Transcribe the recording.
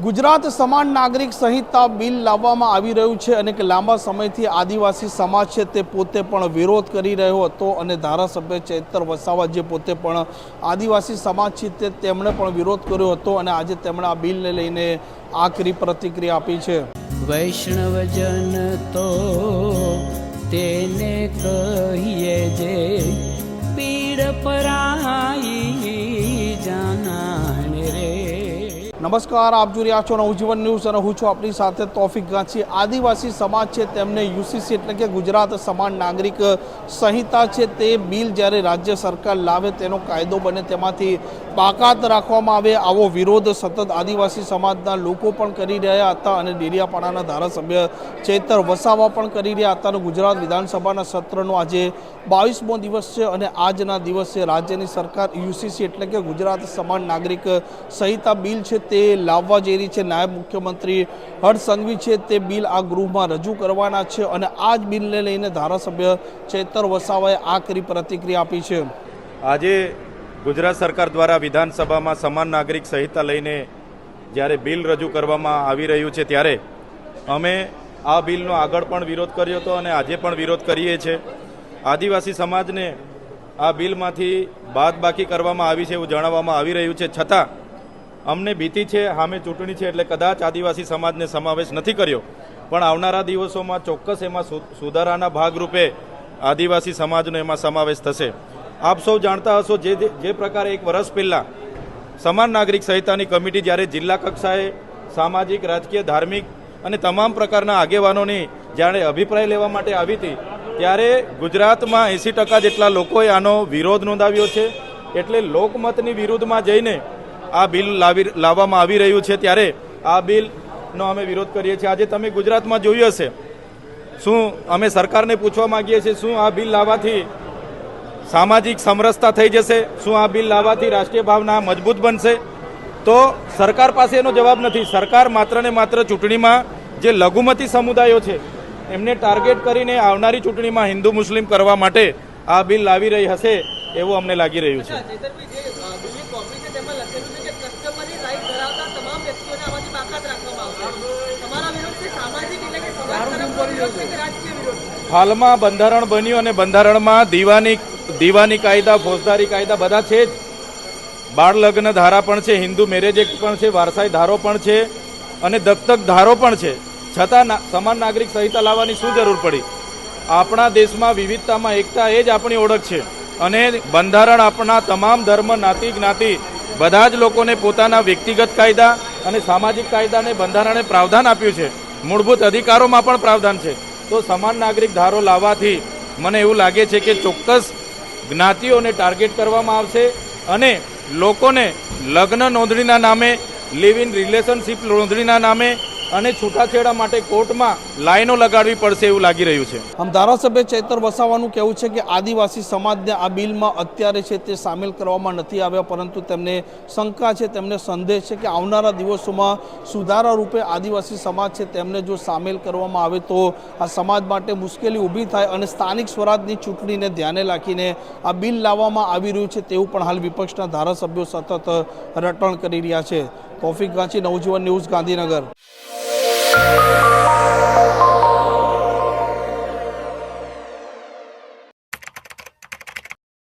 ગુજરાત સમાન નાગરિક સંહિતા બિલ લાવવામાં આવી રહ્યું છે અને કે લાંબા સમયથી આદિવાસી સમાજ છે તે પોતે પણ વિરોધ કરી રહ્યો હતો અને ધારાસભ્ય ચૈતર વસાવા જે પોતે પણ આદિવાસી સમાજ છે તેમણે પણ વિરોધ કર્યો હતો અને આજે તેમણે આ બિલને લઈને આકરી પ્રતિક્રિયા આપી છે। વૈષ્ણવજન તો તેને કહીએ જે પીડ પરાઈ જાનાને રે। નમસ્કાર, આપ જોઈ રહ્યા છો નવજીવન ન્યૂઝ અને હું છું આપણી સાથે તોફિક ગાંચી। આદિવાસી સમાજ છે તેમને યુસીસી એટલે કે ગુજરાત સમાન નાગરિક સંહિતા છે તે બિલ જ્યારે રાજ્ય સરકાર લાવે તેનો કાયદો બને તેમાંથી બાકાત રાખવામાં આવે આવો વિરોધ સતત આદિવાસી સમાજના લોકો પણ કરી રહ્યા હતા અને ડેડિયાપાડાના ધારાસભ્ય ચૈતર વસાવા પણ કરી રહ્યા હતા અને ગુજરાત વિધાનસભાના સત્રનો આજે 22મો દિવસ છે અને આજના દિવસે રાજ્યની સરકાર યુસીસી એટલે કે ગુજરાત સમાન નાગરિક સંહિતા બિલ છે તે લાવવા જઈ રહી છે। નાયબ મુખ્યમંત્રી હર્ષ સંઘવી છે તે બિલ આ ગૃહમાં રજૂ કરવાના છે અને આ જ બિલને લઈને ધારાસભ્ય ચૈતર વસાવાએ આકરી પ્રતિક્રિયા આપી છે। આજે ગુજરાત સરકાર દ્વારા વિધાનસભામાં સમાન નાગરિક સંહિતા લઈને જ્યારે બિલ રજૂ કરવામાં આવી રહ્યું છે ત્યારે અમે આ બિલનો આગળ પણ વિરોધ કર્યો હતો અને આજે પણ વિરોધ કરીએ છીએ। આદિવાસી સમાજને આ બિલમાંથી બાદબાકી કરવામાં આવી છે એવું જણાવવામાં આવી રહ્યું છે, છતાં અમને ભીતિ છે, સામે ચૂંટણી છે એટલે કદાચ આદિવાસી સમાજને સમાવેશ નથી કર્યો, પણ આવનારા દિવસોમાં ચોક્કસ એમાં સુધારાના ભાગરૂપે આદિવાસી સમાજનો એમાં સમાવેશ થશે। આપ સૌ જાણતા હશો જે પ્રકારે એક વર્ષ પહેલાં સમાન નાગરિક સંહિતાની કમિટી જ્યારે જિલ્લા કક્ષાએ સામાજિક, રાજકીય, ધાર્મિક અને તમામ પ્રકારના આગેવાનોની જ્યારે અભિપ્રાય લેવા માટે આવી હતી ત્યારે ગુજરાતમાં 80% જેટલા લોકોએ આનો વિરોધ નોંધાવ્યો છે। એટલે લોકમતની વિરુદ્ધમાં જઈને આ બિલ લાવવામાં આવી રહ્યું છે ત્યારે આ બિલનો અમે વિરોધ કરીએ છીએ। આજે તમે ગુજરાતમાં જોયું હશે, શું અમે સરકારને પૂછવા માંગીએ છીએ, શું આ બિલ લાવવાથી સામાજિક સમરસતા થઈ જશે? શું આ બિલ લાવવાથી રાષ્ટ્રીય ભાવના મજબૂત બનશે? તો સરકાર પાસે એનો જવાબ નથી। સરકાર માત્ર ને માત્ર ચૂંટણીમાં જે લઘુમતી સમુદાયો છે એમને ટાર્ગેટ કરીને આવનારી ચૂંટણીમાં હિન્દુ મુસ્લિમ કરવા માટે આ બિલ લાવી રહી હશે એવું અમને લાગી રહ્યું છે। હાલમાં બંધારણ બન્યું અને બંધારણમાં દીવાની કાયદા, ફોજદારી કાયદા બધા છે જ, બાળ લગ્ન ધારા પણ છે, હિન્દુ મેરેજ એક્ટ પણ છે, વારસાઈ ધારો પણ છે અને દત્તક ધારો પણ છે, છતાં સમાન નાગરિક સંહિતા લાવવાની શું જરૂર પડી? આપણા દેશમાં વિવિધતામાં એકતા એ જ આપણી ઓળખ છે અને બંધારણ આપણા તમામ ધર્મ, જ્ઞાતિ બધા જ લોકોને પોતાના વ્યક્તિગત કાયદા અને સામાજિક કાયદાને બંધારણે પ્રાવધાન આપ્યું છે। મૂળભૂત અધિકારોમાં પણ પ્રાવધાન છે। તો સમાન નાગરિક ધારો લાવવાથી મને એવું લાગે છે કે ચોક્કસ જ્ઞાતિઓને ટાર્ગેટ કરવામાં આવશે અને લોકોને લગ્ન નોંધણીના નામે, લિવ ઇન રિલેશનશીપ નોંધણીના નામે અને છૂટાછેડા માટે કોર્ટમાં લાઈનો લગાડવી પડશે એવું લાગી રહ્યું છે। આમ ધારાસભ્ય ચૈતર વસાવાનું કહેવું છે કે આદિવાસી સમાજને આ બિલમાં અત્યારે છે તે સામેલ કરવામાં નથી આવ્યા, પરંતુ તેમને શંકા છે, તેમને સંદેહ છે કે આવનારા દિવસોમાં સુધારા રૂપે આદિવાસી સમાજ છે તેમને જો સામેલ કરવામાં આવે તો આ સમાજ માટે મુશ્કેલી ઊભી થાય અને સ્થાનિક સ્વરાજની ચૂંટણીને ધ્યાને રાખીને આ બિલ લાવવામાં આવી રહ્યું છે તેવું પણ હાલ વિપક્ષના ધારાસભ્યો સતત રટણ કરી રહ્યા છે। તોફિક ગાંચી, નવજીવન ન્યૂઝ, ગાંધીનગર।